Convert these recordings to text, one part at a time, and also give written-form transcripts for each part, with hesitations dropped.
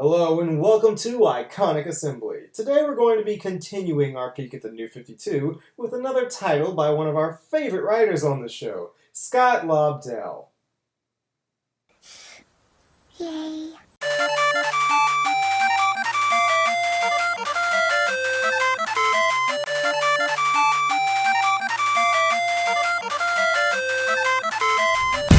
Hello and welcome to Iconic Assembly. Today we're going to be continuing our peek at the New 52 with another title by one of our favorite writers on the show, Scott Lobdell. Yay.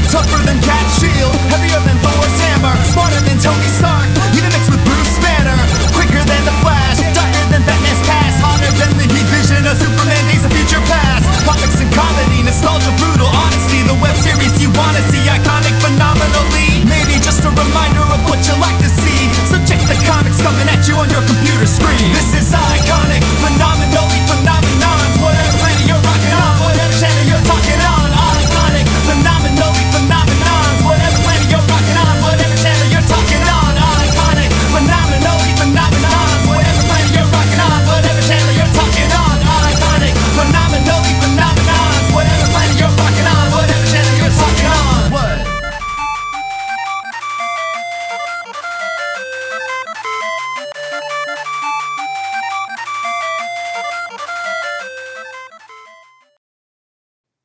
Tougher than Cat's shield, heavier than Thor's hammer, smarter than Tony Stark, even mixed with Bruce Banner. Quicker than the Flash, darker than Batman's past, hotter than the heat vision of Superman days of future past. Comics and comedy, nostalgia, brutal honesty, the web series you wanna see, iconic phenomenally. Maybe just a reminder of what you like to see, so check the comics coming at you on your computer screen. This is iconic, phenomenally phenomenons, whatever planet you're rocking on, whatever channel you're talking on. Iconic, phenomenally phenomenons, whatever planet you're rocking on, whatever channel you're talking on. Iconic, phenomenally phenomenons, whatever planet you're rocking on, whatever channel you're talking on. Iconic, phenomenally phenomenons, whatever planet you're rocking on, whatever channel you're talking on. What?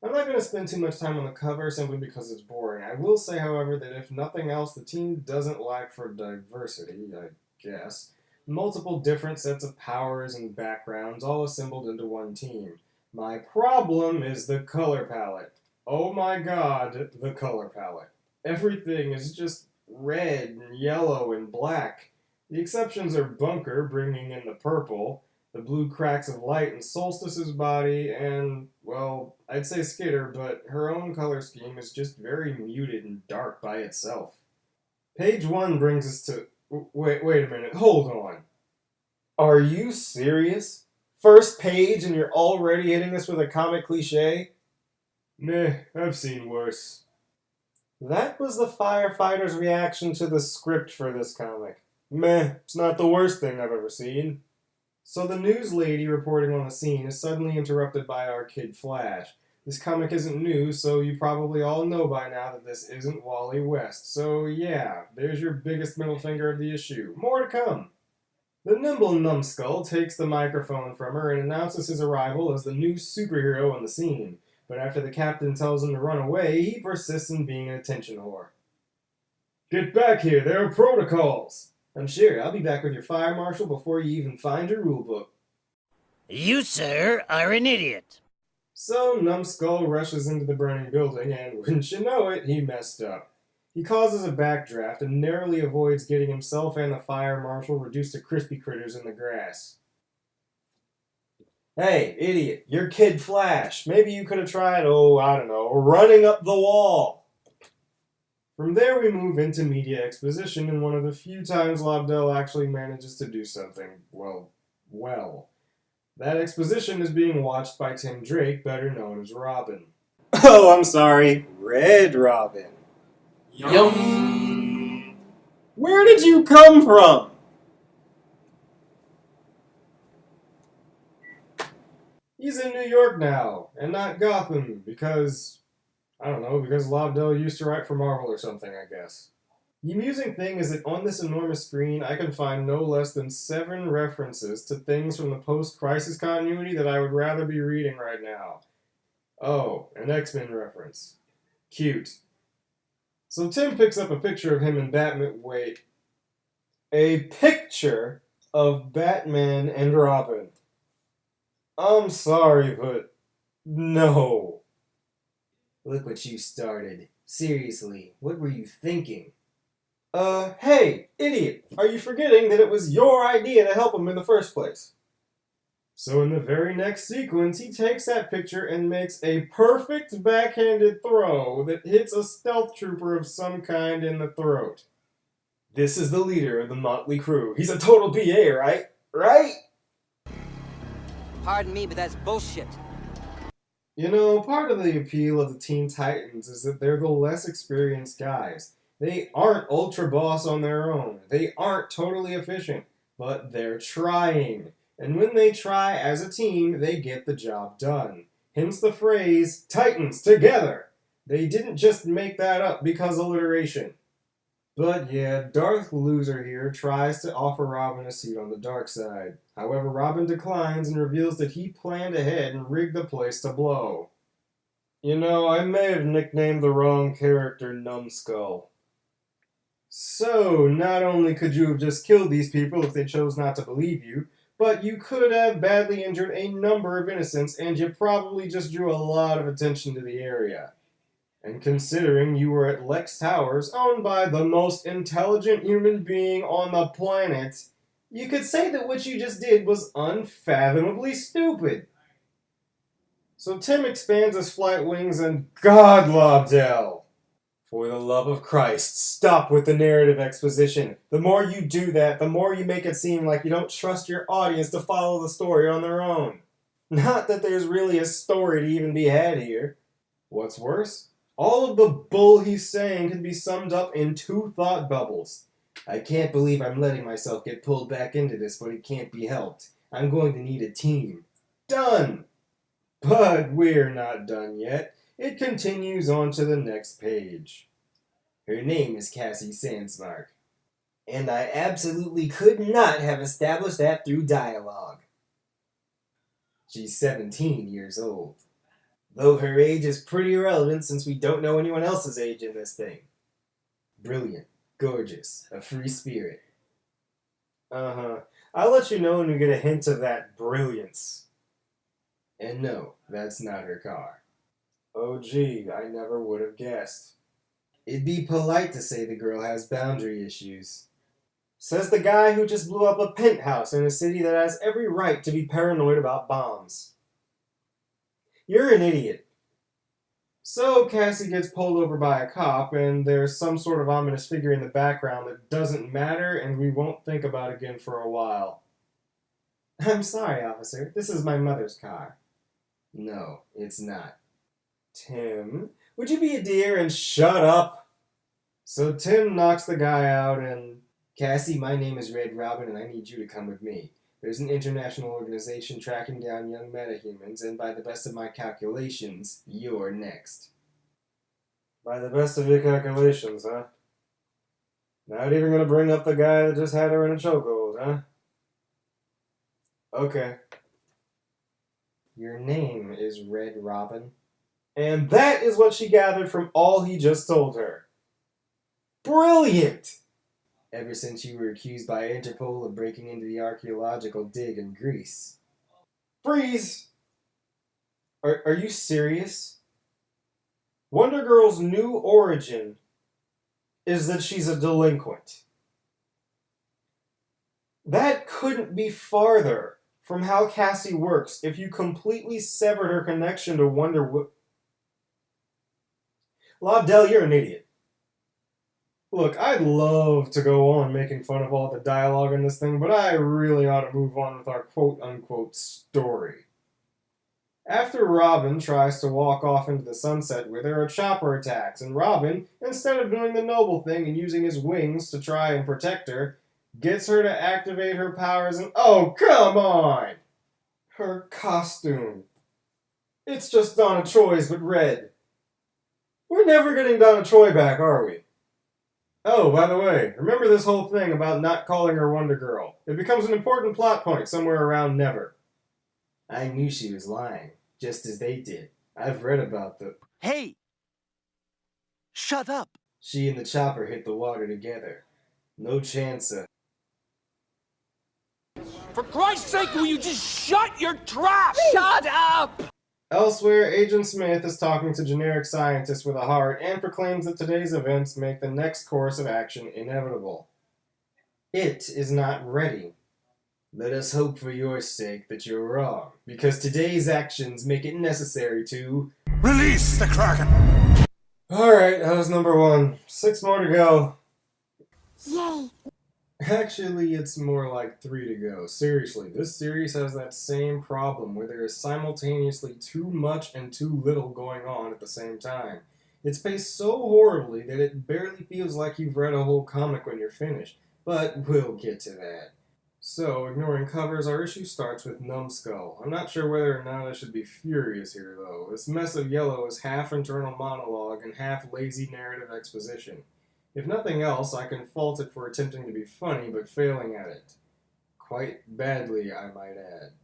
I'm not going to spend too much time on the cover simply because it's boring. I will say, however, that if nothing else, the team doesn't lack for diversity, I guess. Multiple different sets of powers and backgrounds all assembled into one team. My problem is the color palette. Oh my god, the color palette. Everything is just red and yellow and black. The exceptions are Bunker bringing in the purple, the blue cracks of light in Solstice's body, and, well, I'd say Skitter, but her own color scheme is just very muted and dark by itself. Page 1 brings us to... Wait a minute, hold on. Are you serious? First page and you're already hitting us with a comic cliche? Meh, I've seen worse. That was the firefighters' reaction to the script for this comic. Meh, it's not the worst thing I've ever seen. So the news lady reporting on the scene is suddenly interrupted by our kid Flash. This comic isn't new, so you probably all know by now that this isn't Wally West. So yeah, there's your biggest middle finger of the issue. More to come. The nimble numbskull takes the microphone from her and announces his arrival as the new superhero on the scene. But after the captain tells him to run away, he persists in being an attention whore. Get back here, there are protocols! I'm sure I'll be back with your fire marshal before you even find your rulebook. You, sir, are an idiot. So Numbskull rushes into the burning building, and wouldn't you know it, he messed up. He causes a backdraft and narrowly avoids getting himself and the fire marshal reduced to crispy critters in the grass. Hey, idiot, you're Kid Flash. Maybe you could have tried, running up the wall. From there we move into media exposition, and one of the few times Lobdell actually manages to do something, well. That exposition is being watched by Tim Drake, better known as Robin. Oh, I'm sorry, Red Robin. Yum. Where did you come from? He's in New York now, and not Gotham, because Lobdell used to write for Marvel or something, I guess. The amusing thing is that on this enormous screen, I can find no less than 7 references to things from the post-Crisis continuity that I would rather be reading right now. Oh, an X-Men reference. Cute. So Tim picks up a picture of him and Batman. Wait. A picture of Batman and Robin. I'm sorry, but no. Look what you started. Seriously, what were you thinking? Hey, idiot! Are you forgetting that it was your idea to help him in the first place? So in the very next sequence, he takes that picture and makes a perfect backhanded throw that hits a stealth trooper of some kind in the throat. This is the leader of the motley crew. He's a total BA, right? Right? Pardon me, but that's bullshit. You know, part of the appeal of the Teen Titans is that they're the less experienced guys. They aren't Ultra Boss on their own. They aren't totally efficient. But they're trying. And when they try as a team, they get the job done. Hence the phrase, Titans together! They didn't just make that up because alliteration. But yeah, Darth Loser here tries to offer Robin a seat on the dark side. However, Robin declines and reveals that he planned ahead and rigged the place to blow. You know, I may have nicknamed the wrong character Numbskull. So, not only could you have just killed these people if they chose not to believe you, but you could have badly injured a number of innocents, and you probably just drew a lot of attention to the area. And considering you were at Lex Towers, owned by the most intelligent human being on the planet, you could say that what you just did was unfathomably stupid. So Tim expands his flight wings and God, Lobdell! For the love of Christ, stop with the narrative exposition. The more you do that, the more you make it seem like you don't trust your audience to follow the story on their own. Not that there's really a story to even be had here. What's worse? All of the bull he's saying can be summed up in 2 thought bubbles. I can't believe I'm letting myself get pulled back into this, but it can't be helped. I'm going to need a team. Done! But we're not done yet. It continues on to the next page. Her name is Cassie Sandsmark. And I absolutely could not have established that through dialogue. She's 17 years old. Though her age is pretty irrelevant since we don't know anyone else's age in this thing. Brilliant, gorgeous, a free spirit. Uh-huh. I'll let you know when we get a hint of that brilliance. And no, that's not her car. Oh gee, I never would have guessed. It'd be polite to say the girl has boundary issues. Says the guy who just blew up a penthouse in a city that has every right to be paranoid about bombs. You're an idiot. So Cassie gets pulled over by a cop, and there's some sort of ominous figure in the background that doesn't matter and we won't think about again for a while. I'm sorry, officer. This is my mother's car. No, it's not. Tim, would you be a dear and shut up? So Tim knocks the guy out and... Cassie, my name is Red Robin and I need you to come with me. There's an international organization tracking down young metahumans, and by the best of my calculations, you're next. By the best of your calculations, huh? Not even gonna bring up the guy that just had her in a chokehold, huh? Okay. Your name is Red Robin. And that is what she gathered from all he just told her. Brilliant! Ever since you were accused by Interpol of breaking into the archaeological dig in Greece. Freeze! Are you serious? Wonder Girl's new origin is that she's a delinquent. That couldn't be farther from how Cassie works if you completely severed her connection to Wonder Woman. Lobdell, you're an idiot. Look, I'd love to go on making fun of all the dialogue in this thing, but I really ought to move on with our quote-unquote story. After Robin tries to walk off into the sunset with her, a chopper attacks, and Robin, instead of doing the noble thing and using his wings to try and protect her, gets her to activate her powers and... Oh, come on! Her costume. It's just Donna Troy's, but red. We're never getting Donna Troy back, are we? Oh, by the way, remember this whole thing about not calling her Wonder Girl. It becomes an important plot point somewhere around Never. I knew she was lying, just as they did. I've read about the... Hey! Shut up! She and the chopper hit the water together. No chance of... For Christ's sake, will you just shut your trap? Shut up! Elsewhere, Agent Smith is talking to generic scientists with a heart and proclaims that today's events make the next course of action inevitable. It is not ready. Let us hope for your sake that you're wrong, because today's actions make it necessary to... Release the Kraken! Alright, that was number 1. 6 more to go. Yay! Actually, it's more like 3 to go. Seriously, this series has that same problem where there is simultaneously too much and too little going on at the same time. It's paced so horribly that it barely feels like you've read a whole comic when you're finished, but we'll get to that. So, ignoring covers, our issue starts with Numbskull. I'm not sure whether or not I should be furious here, though. This mess of yellow is half internal monologue and half lazy narrative exposition. If nothing else, I can fault it for attempting to be funny but failing at it. Quite badly, I might add.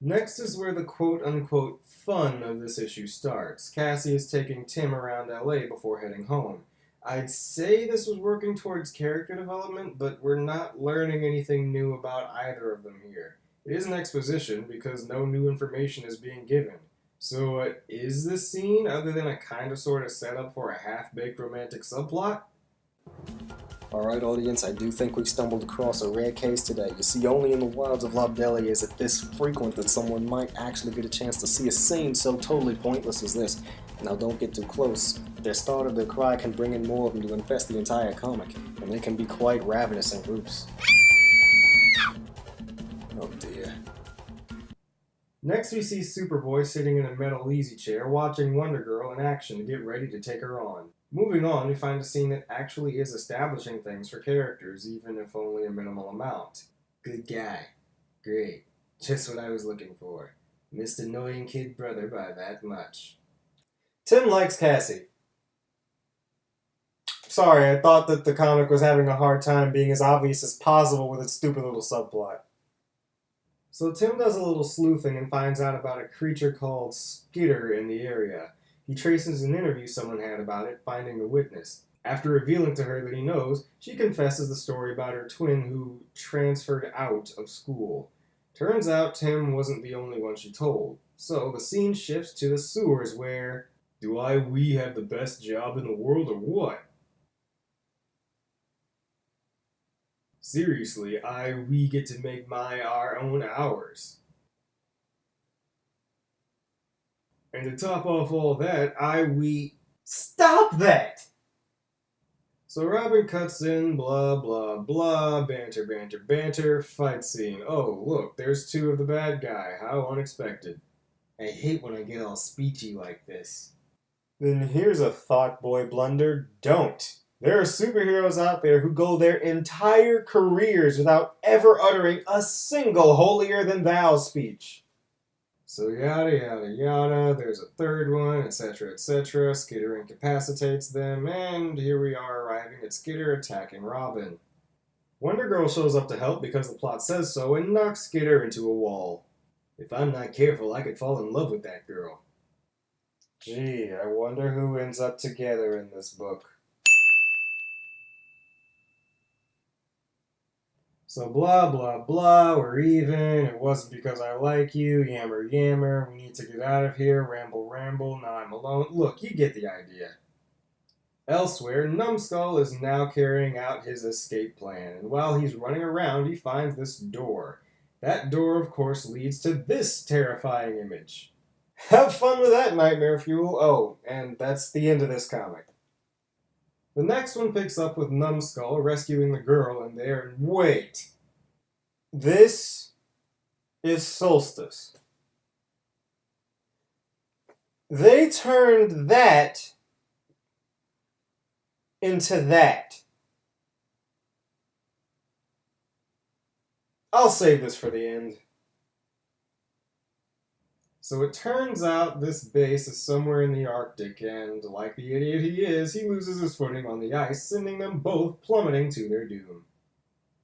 Next is where the quote-unquote fun of this issue starts. Cassie is taking Tim around LA before heading home. I'd say this was working towards character development, but we're not learning anything new about either of them here. It isn't exposition because no new information is being given. So what is this scene other than a kinda sorta setup for a half-baked romantic subplot? Alright audience, I do think we've stumbled across a rare case today. You see, only in the wilds of Lobdeli is it this frequent that someone might actually get a chance to see a scene so totally pointless as this. Now don't get too close. Their start of their cry can bring in more of them to infest the entire comic, and they can be quite ravenous in groups. Oh dear. Next we see Superboy sitting in a metal easy chair watching Wonder Girl in action to get ready to take her on. Moving on, we find a scene that actually is establishing things for characters, even if only a minimal amount. Good guy. Great. Just what I was looking for. Missed annoying kid brother by that much. Tim likes Cassie. Sorry, I thought that the comic was having a hard time being as obvious as possible with its stupid little subplot. So Tim does a little sleuthing and finds out about a creature called Skitter in the area. He traces an interview someone had about it, finding a witness. After revealing to her that he knows, she confesses the story about her twin who transferred out of school. Turns out Tim wasn't the only one she told. So the scene shifts to the sewers where, we have the best job in the world or what? Seriously, we get to make our own hours. And to top off all that, Stop that! So Robin cuts in, blah, blah, blah, banter, banter, banter, fight scene. Oh, look, there's two of the bad guy. How unexpected. I hate when I get all speechy like this. Then here's a thought boy blunder. Don't. There are superheroes out there who go their entire careers without ever uttering a single holier-than-thou speech. So yada yada yada, there's a third one, etc. etc. Skitter incapacitates them, and here we are arriving at Skitter attacking Robin. Wonder Girl shows up to help because the plot says so and knocks Skitter into a wall. If I'm not careful, I could fall in love with that girl. Gee, I wonder who ends up together in this book. So blah blah blah, we're even, it wasn't because I like you, yammer yammer, we need to get out of here, ramble ramble, now I'm alone. Look, you get the idea. Elsewhere, Numbskull is now carrying out his escape plan, and while he's running around, he finds this door. That door, of course, leads to this terrifying image. Have fun with that, Nightmare Fuel. Oh, and that's the end of this comic. The next one picks up with Numbskull rescuing the girl in there, and wait. This is Solstice. They turned that into that. I'll save this for the end. So it turns out this base is somewhere in the Arctic, and like the idiot he is, he loses his footing on the ice, sending them both plummeting to their doom.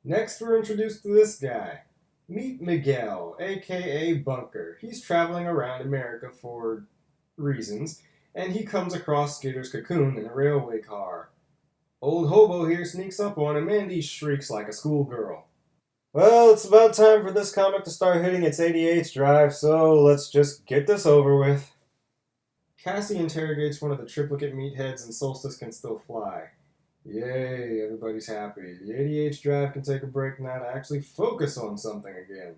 Next, we're introduced to this guy. Meet Miguel, aka Bunker. He's traveling around America for reasons, and he comes across Skitter's cocoon in a railway car. Old Hobo here sneaks up on him, and he shrieks like a schoolgirl. Well, it's about time for this comic to start hitting its 88th drive, so let's just get this over with. Cassie interrogates one of the triplicate meatheads and Solstice can still fly. Yay, everybody's happy. The 88th drive can take a break now to actually focus on something again.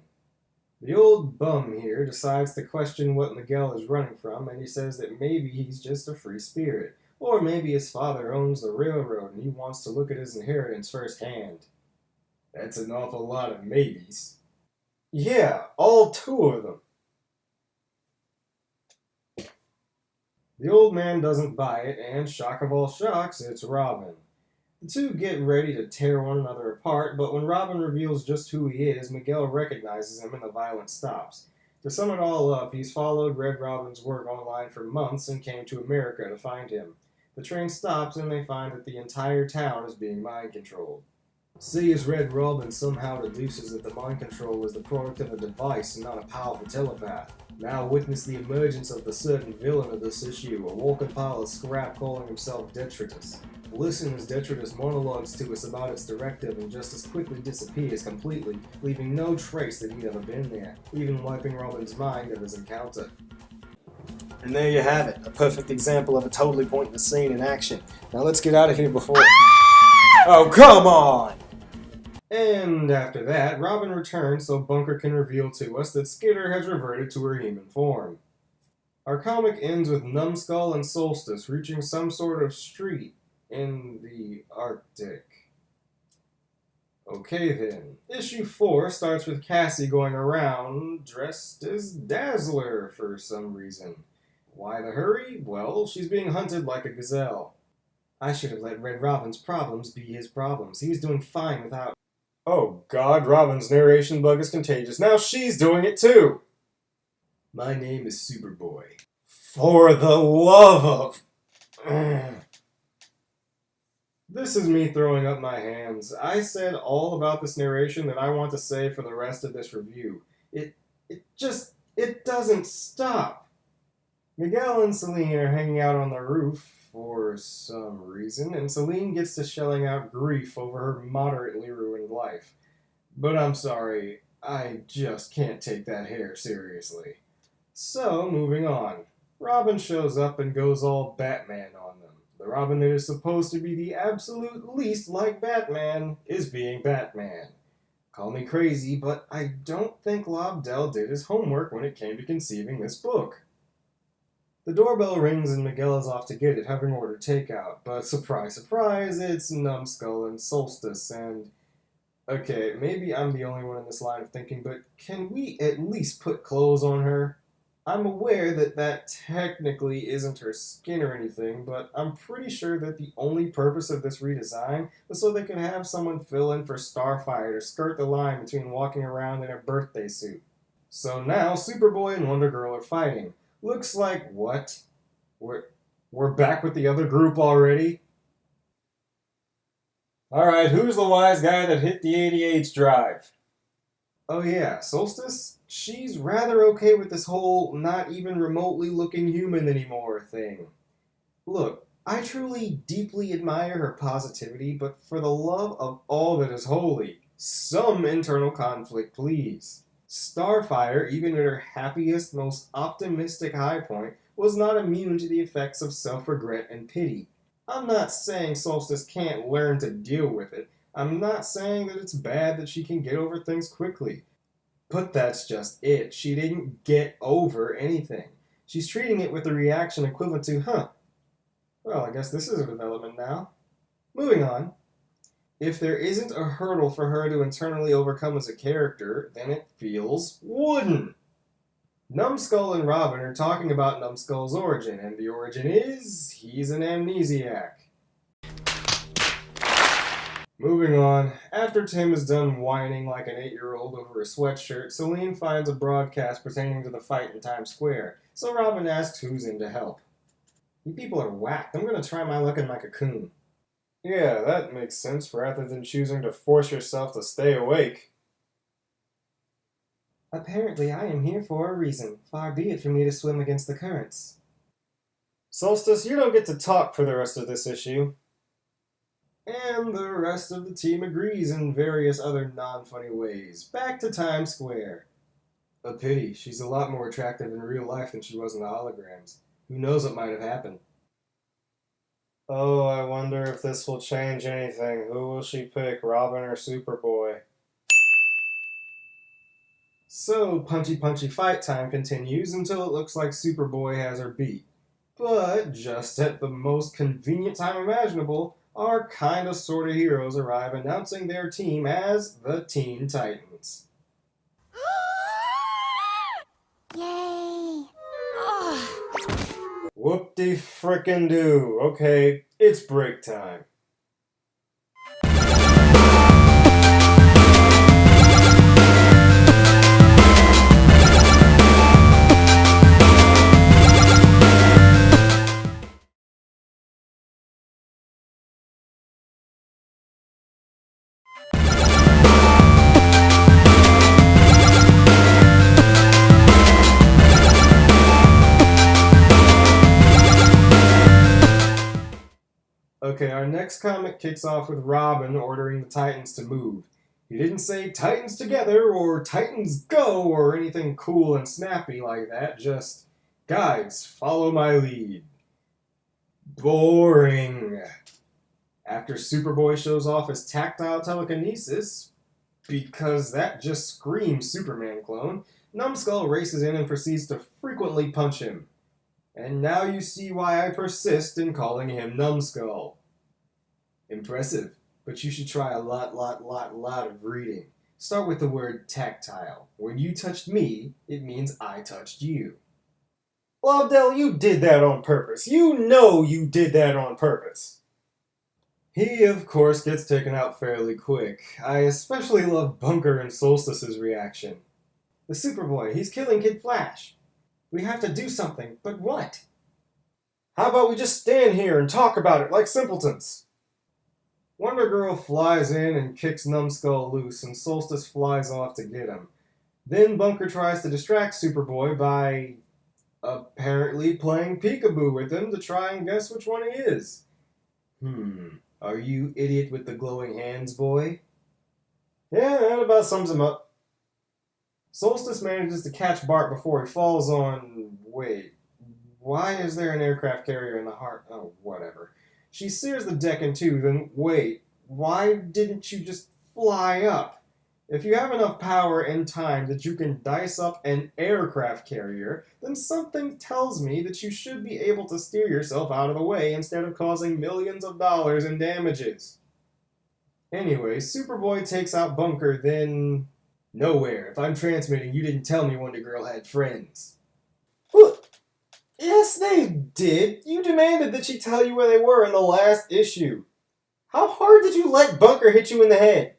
The old bum here decides to question what Miguel is running from, and he says that maybe he's just a free spirit, or maybe his father owns the railroad and he wants to look at his inheritance firsthand. That's an awful lot of maybes. Yeah, all two of them. The old man doesn't buy it, and shock of all shocks, it's Robin. The two get ready to tear one another apart, but when Robin reveals just who he is, Miguel recognizes him and the violence stops. To sum it all up, he's followed Red Robin's work online for months and came to America to find him. The train stops and they find that the entire town is being mind controlled. C as Red Robin somehow deduces that the mind control was the product of a device and not a powerful telepath. Now witness the emergence of the certain villain of this issue, a walking pile of scrap calling himself Detritus. Listen as Detritus monologues to us about its directive and just as quickly disappears completely, leaving no trace that he'd ever been there, even wiping Robin's mind of his encounter. And there you have it, a perfect example of a totally pointless scene in action. Now let's get out of here before... Oh, come on! And after that, Robin returns so Bunker can reveal to us that Skitter has reverted to her human form. Our comic ends with Numbskull and Solstice reaching some sort of street in the Arctic. Okay then, issue 4 starts with Cassie going around dressed as Dazzler for some reason. Why the hurry? Well, she's being hunted like a gazelle. I should have let Red Robin's problems be his problems. He was doing fine without... Oh god, Robin's narration bug is contagious. Now she's doing it too! My name is Superboy. For the love of... This is me throwing up my hands. I said all about this narration that I want to say for the rest of this review. It doesn't stop. Miguel and Celine are hanging out on the roof for some reason, and Celine gets to shelling out grief over her moderately ruined life. But I'm sorry, I just can't take that hair seriously. So, moving on. Robin shows up and goes all Batman on them. The Robin that is supposed to be the absolute least like Batman is being Batman. Call me crazy, but I don't think Lobdell did his homework when it came to conceiving this book. The doorbell rings and Miguel is off to get it, having ordered takeout, but surprise, surprise, it's Numbskull and Solstice, and... Okay, maybe I'm the only one in this line of thinking, but can we at least put clothes on her? I'm aware that that technically isn't her skin or anything, but I'm pretty sure that the only purpose of this redesign was so they could have someone fill in for Starfire to skirt the line between walking around in a birthday suit. So now Superboy and Wonder Girl are fighting. Looks like what? We're back with the other group already? Alright, who's the wise guy that hit the ADH drive? Oh yeah, Solstice? She's rather okay with this whole not even remotely looking human anymore thing. Look, I truly deeply admire her positivity, but for the love of all that is holy, some internal conflict please. Starfire, even at her happiest, most optimistic high point, was not immune to the effects of self-regret and pity. I'm not saying Solstice can't learn to deal with it. I'm not saying that it's bad that she can get over things quickly. But that's just it. She didn't get over anything. She's treating it with a reaction equivalent to, huh, well, I guess this is a development now. Moving on. If there isn't a hurdle for her to internally overcome as a character, then it feels wooden. Numbskull and Robin are talking about Numbskull's origin, and the origin is he's an amnesiac. Moving on, after Tim is done whining like an 8-year-old over a sweatshirt, Celine finds a broadcast pertaining to the fight in Times Square, so Robin asks who's in to help. You people are whacked. I'm gonna try my luck in my cocoon. Yeah, that makes sense, rather than choosing to force yourself to stay awake. Apparently I am here for a reason. Far be it for me to swim against the currents. Solstice, you don't get to talk for the rest of this issue. And the rest of the team agrees in various other non-funny ways. Back to Times Square. A pity. She's a lot more attractive in real life than she was in the holograms. Who knows what might have happened? Oh, I wonder if this will change anything. Who will she pick, Robin or Superboy? So, punchy fight time continues until it looks like Superboy has her beat. But, just at the most convenient time imaginable, our kinda sorta heroes arrive announcing their team as the Teen Titans. Yay! Whoop-de-frickin-do. Okay, it's break time. next comic kicks off with Robin ordering the Titans to move. He didn't say Titans together or Titans go or anything cool and snappy like that, just, guys, follow my lead. Boring. After Superboy shows off his tactile telekinesis, because that just screams Superman clone, Numbskull races in and proceeds to frequently punch him. And now you see why I persist in calling him Numbskull. Impressive, but you should try a lot of reading. Start with the word tactile. When you touched me, it means I touched you. Lobdell, you did that on purpose. You know you did that on purpose. He, of course, gets taken out fairly quick. I especially love Bunker and Solstice's reaction. The Superboy, he's killing Kid Flash. We have to do something, but what? How about we just stand here and talk about it like simpletons? Wonder Girl flies in and kicks Numbskull loose, and Solstice flies off to get him. Then Bunker tries to distract Superboy by apparently playing peekaboo with him to try and guess which one he is. Are you idiot with the glowing hands, boy? Yeah, that about sums him up. Solstice manages to catch Bart before he falls on... Wait, why is there an aircraft carrier in the heart? Oh, whatever. She sears the deck in two, then wait, why didn't you just fly up? If you have enough power and time that you can dice up an aircraft carrier, then something tells me that you should be able to steer yourself out of the way instead of causing millions of dollars in damages. Anyway, Superboy takes out Bunker, then... Nowhere. If I'm transmitting, you didn't tell me Wonder Girl had friends. What? Yes, they did. You demanded that she tell you where they were in the last issue. How hard did you let Bunker hit you in the head?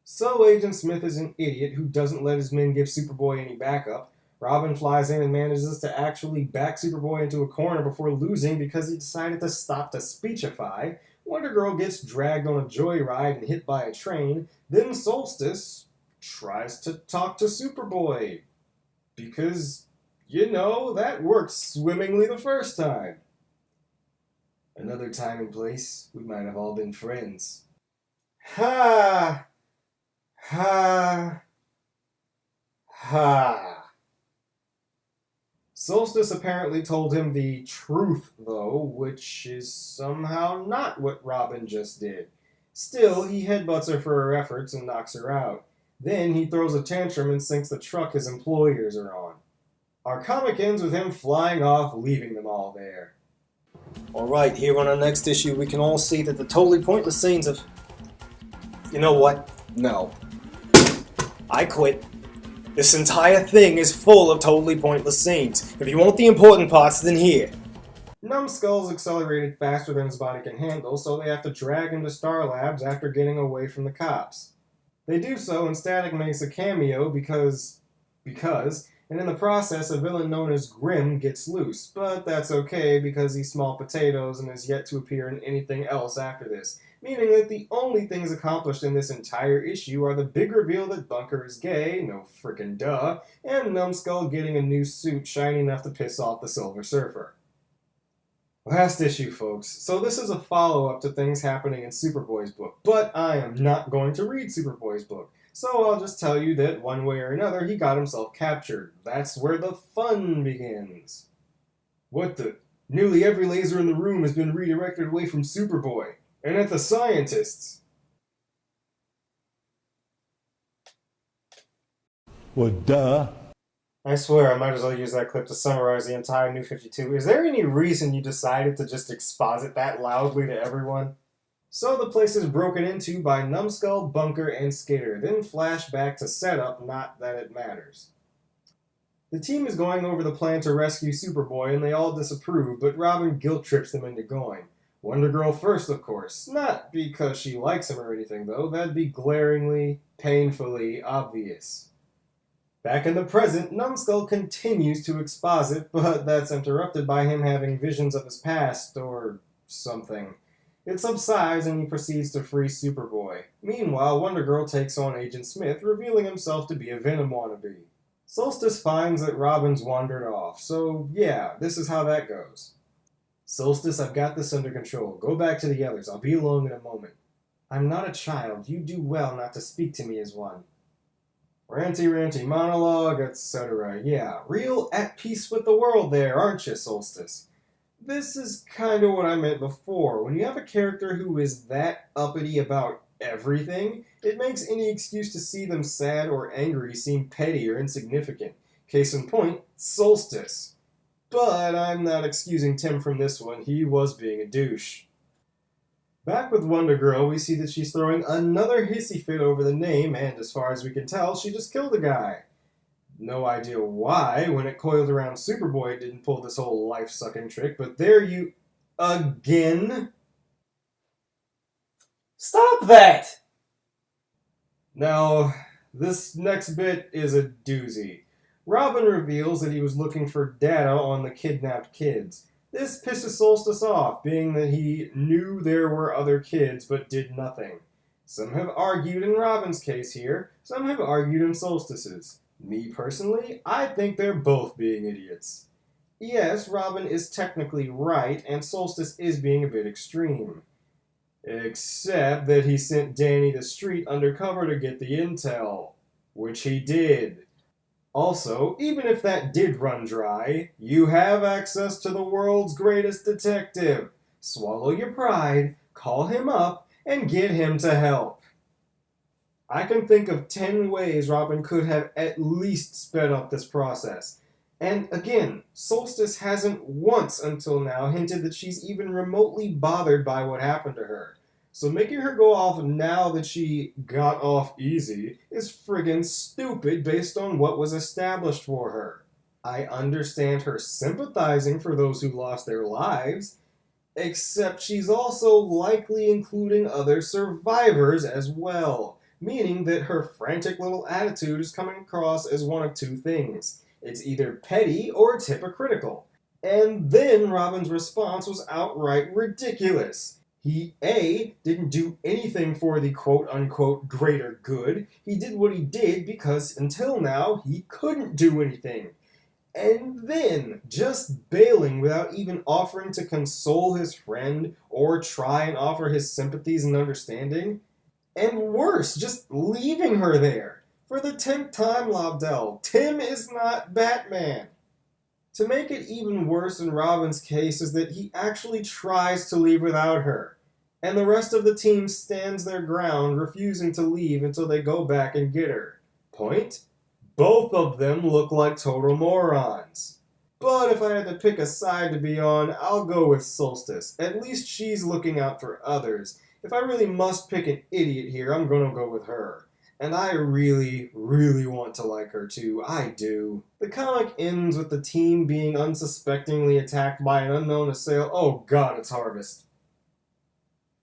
So Agent Smith is an idiot who doesn't let his men give Superboy any backup. Robin flies in and manages to actually back Superboy into a corner before losing because he decided to stop to speechify. Wonder Girl gets dragged on a joyride and hit by a train. Then Solstice tries to talk to Superboy. Because, you know, that worked swimmingly the first time. Another time and place, we might have all been friends. Ha! Ha! Ha! Solstice apparently told him the truth, though, which is somehow not what Robin just did. Still, he headbutts her for her efforts and knocks her out. Then he throws a tantrum and sinks the truck his employers are on. Our comic ends with him flying off, leaving them all there. Alright, here on our next issue, we can all see that the totally pointless scenes of... You know what? No. I quit. This entire thing is full of totally pointless scenes. If you want the important parts, then here. Numbskull's accelerated faster than his body can handle, so they have to drag him to Star Labs after getting away from the cops. They do so, and Static makes a cameo because, and in the process, a villain known as Grimm gets loose, but that's okay because he's small potatoes and is yet to appear in anything else after this, meaning that the only things accomplished in this entire issue are the big reveal that Bunker is gay, no frickin' duh, and Numbskull getting a new suit shiny enough to piss off the Silver Surfer. Last issue, folks. So this is a follow-up to things happening in Superboy's book, but I am not going to read Superboy's book, so I'll just tell you that one way or another he got himself captured. That's where the fun begins. What the? Nearly every laser in the room has been redirected away from Superboy, and at the scientists. Well, duh. I swear I might as well use that clip to summarize the entire New 52. Is there any reason you decided to just exposit that loudly to everyone? So the place is broken into by Numbskull, Bunker, and Skater, then flash back to setup, not that it matters. The team is going over the plan to rescue Superboy, and they all disapprove, but Robin guilt trips them into going. Wonder Girl first, of course. Not because she likes him or anything, though. That'd be glaringly, painfully obvious. Back in the present, Numbskull continues to exposit, but that's interrupted by him having visions of his past, or something. It subsides and he proceeds to free Superboy. Meanwhile, Wonder Girl takes on Agent Smith, revealing himself to be a Venom wannabe. Solstice finds that Robin's wandered off, so yeah, this is how that goes. Solstice, I've got this under control. Go back to the others. I'll be alone in a moment. I'm not a child. You do well not to speak to me as one. Ranty monologue, etc. Yeah, real at peace with the world there, aren't you, Solstice? This is kind of what I meant before. When you have a character who is that uppity about everything, it makes any excuse to see them sad or angry seem petty or insignificant. Case in point, Solstice. But I'm not excusing Tim from this one. He was being a douche. Back with Wonder Girl, we see that she's throwing another hissy fit over the name, and as far as we can tell, she just killed a guy. No idea why, when it coiled around Superboy, it didn't pull this whole life-sucking trick, but there you... Again? Stop that! Now, this next bit is a doozy. Robin reveals that he was looking for data on the kidnapped kids. This pisses Solstice off, being that he knew there were other kids but did nothing. Some have argued in Robin's case here, some have argued in Solstice's. Me personally, I think they're both being idiots. Yes, Robin is technically right, and Solstice is being a bit extreme. Except that he sent Danny to street undercover to get the intel, which he did. Also, even if that did run dry, you have access to the world's greatest detective. Swallow your pride, call him up, and get him to help. I can think of 10 ways Robin could have at least sped up this process. And again, Solstice hasn't once until now hinted that she's even remotely bothered by what happened to her. So making her go off now that she got off easy is friggin' stupid based on what was established for her. I understand her sympathizing for those who lost their lives, except she's also likely including other survivors as well, meaning that her frantic little attitude is coming across as one of two things. It's either petty or it's hypocritical. And then Robin's response was outright ridiculous. He, A, didn't do anything for the quote-unquote greater good. He did what he did because, until now, he couldn't do anything. And then, just bailing without even offering to console his friend or try and offer his sympathies and understanding. And worse, just leaving her there. For the 10th time, Lobdell, Tim is not Batman. To make it even worse in Robin's case is that he actually tries to leave without her, and the rest of the team stands their ground, refusing to leave until they go back and get her. Point? Both of them look like total morons. But if I had to pick a side to be on, I'll go with Solstice. At least she's looking out for others. If I really must pick an idiot here, I'm gonna go with her. And I really, really want to like her too. I do. The comic ends with the team being unsuspectingly attacked by an unknown assailant. Oh god, it's Harvest.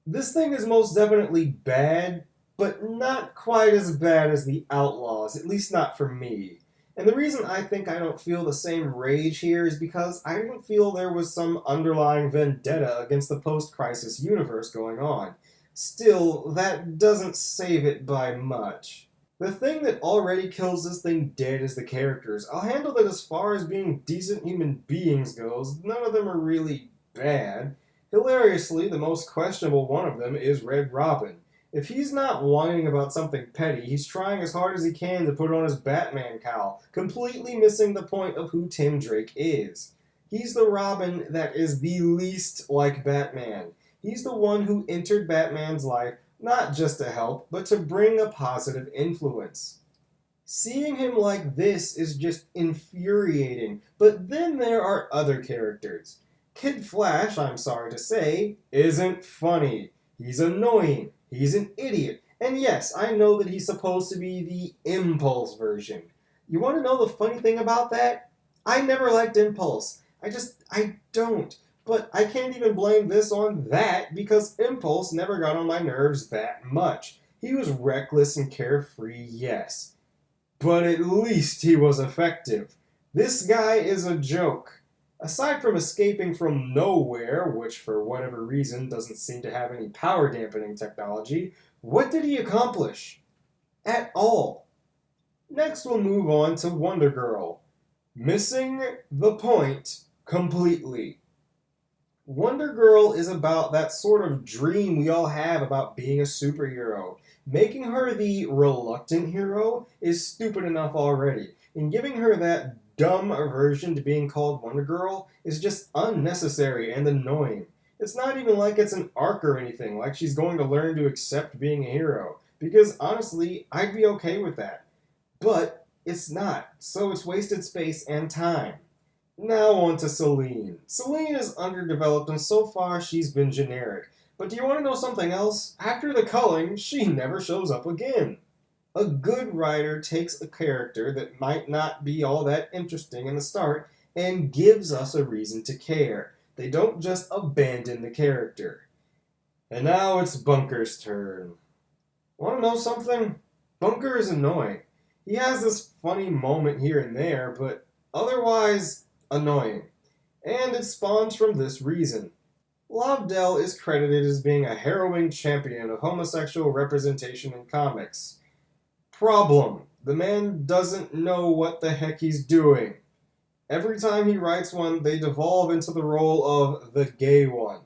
This thing is most definitely bad, but not quite as bad as the Outlaws, at least not for me. And the reason I think I don't feel the same rage here is because I didn't feel there was some underlying vendetta against the post-crisis universe going on. Still, that doesn't save it by much. The thing that already kills this thing dead is the characters. I'll handle that as far as being decent human beings goes. None of them are really bad. Hilariously, the most questionable one of them is Red Robin. If he's not whining about something petty, he's trying as hard as he can to put on his Batman cowl, completely missing the point of who Tim Drake is. He's the Robin that is the least like Batman. He's the one who entered Batman's life not just to help, but to bring a positive influence. Seeing him like this is just infuriating, but then there are other characters. Kid Flash, I'm sorry to say, isn't funny. He's annoying. He's an idiot. And yes, I know that he's supposed to be the Impulse version. You want to know the funny thing about that? I never liked Impulse. I don't. But I can't even blame this on that because Impulse never got on my nerves that much. He was reckless and carefree, yes. But at least he was effective. This guy is a joke. Aside from escaping from nowhere, which for whatever reason doesn't seem to have any power dampening technology, what did he accomplish? At all. Next we'll move on to Wonder Girl. Missing the point completely. Wonder Girl is about that sort of dream we all have about being a superhero. Making her the reluctant hero is stupid enough already, and giving her that dumb aversion to being called Wonder Girl is just unnecessary and annoying. It's not even like it's an arc or anything, like she's going to learn to accept being a hero, because honestly, I'd be okay with that. But it's not, so it's wasted space and time. Now on to Celine. Celine is underdeveloped and so far she's been generic. But do you want to know something else? After the culling, she never shows up again. A good writer takes a character that might not be all that interesting in the start and gives us a reason to care. They don't just abandon the character. And now it's Bunker's turn. Want to know something? Bunker is annoying. He has this funny moment here and there, but otherwise annoying. And it spawns from this reason. Lobdell is credited as being a harrowing champion of homosexual representation in comics. Problem: the man doesn't know what the heck he's doing. Every time he writes one, they devolve into the role of the gay one.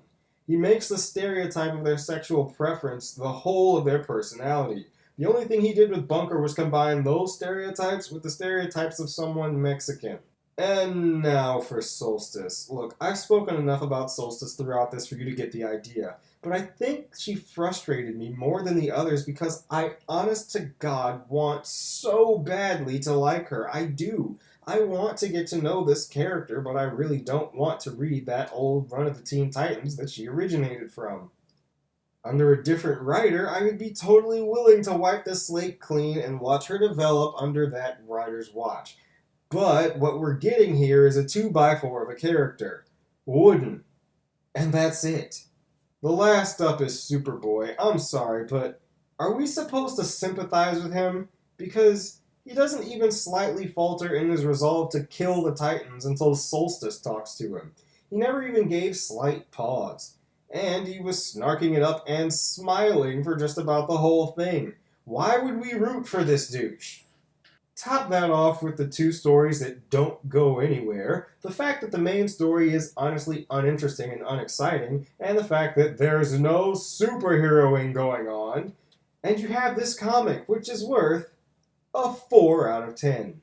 He makes the stereotype of their sexual preference the whole of their personality. The only thing he did with Bunker was combine those stereotypes with the stereotypes of someone Mexican. And now for Solstice. Look, I've spoken enough about Solstice throughout this for you to get the idea, but I think she frustrated me more than the others because I, honest to God, want so badly to like her. I do. I want to get to know this character, but I really don't want to read that old run of the Teen Titans that she originated from. Under a different writer, I would be totally willing to wipe the slate clean and watch her develop under that writer's watch. But what we're getting here is a 2x4 of a character. Wooden. And that's it. The last up is Superboy. I'm sorry, but are we supposed to sympathize with him? Because he doesn't even slightly falter in his resolve to kill the Titans until Solstice talks to him. He never even gave slight pause. And he was snarking it up and smiling for just about the whole thing. Why would we root for this douche? Top that off with the two stories that don't go anywhere, the fact that the main story is honestly uninteresting and unexciting, and the fact that there's no superheroing going on, and you have this comic, which is worth a 4 out of 10.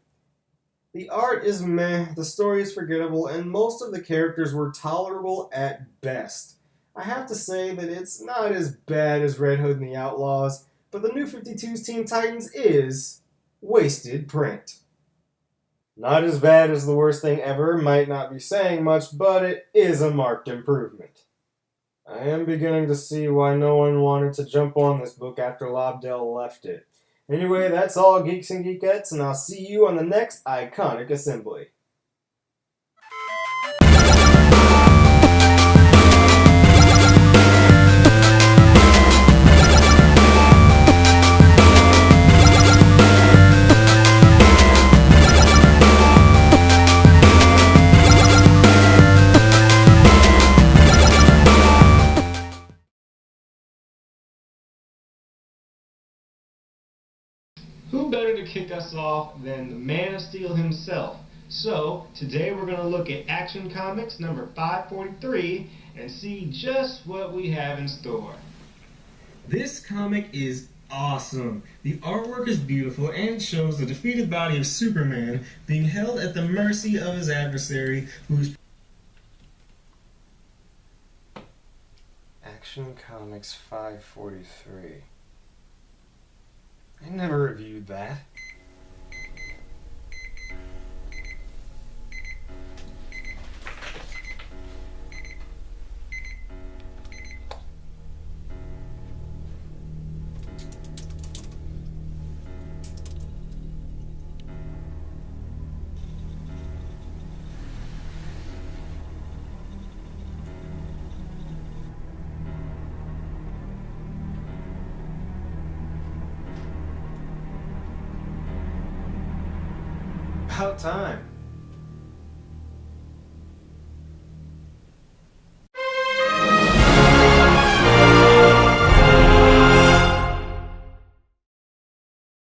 The art is meh, the story is forgettable, and most of the characters were tolerable at best. I have to say that it's not as bad as Red Hood and the Outlaws, but the New 52's Teen Titans is wasted print. Not as bad as The Worst Thing Ever, might not be saying much, but it is a marked improvement. I am beginning to see why no one wanted to jump on this book after Lobdell left it. Anyway, that's all, Geeks and Geekettes, and I'll see you on the next Iconic Assembly. Who better to kick us off than the Man of Steel himself? So, today we're going to look at Action Comics number 543 and see just what we have in store. This comic is awesome. The artwork is beautiful and shows the defeated body of Superman being held at the mercy of his adversary, who's... Action Comics 543. I never reviewed that. About time.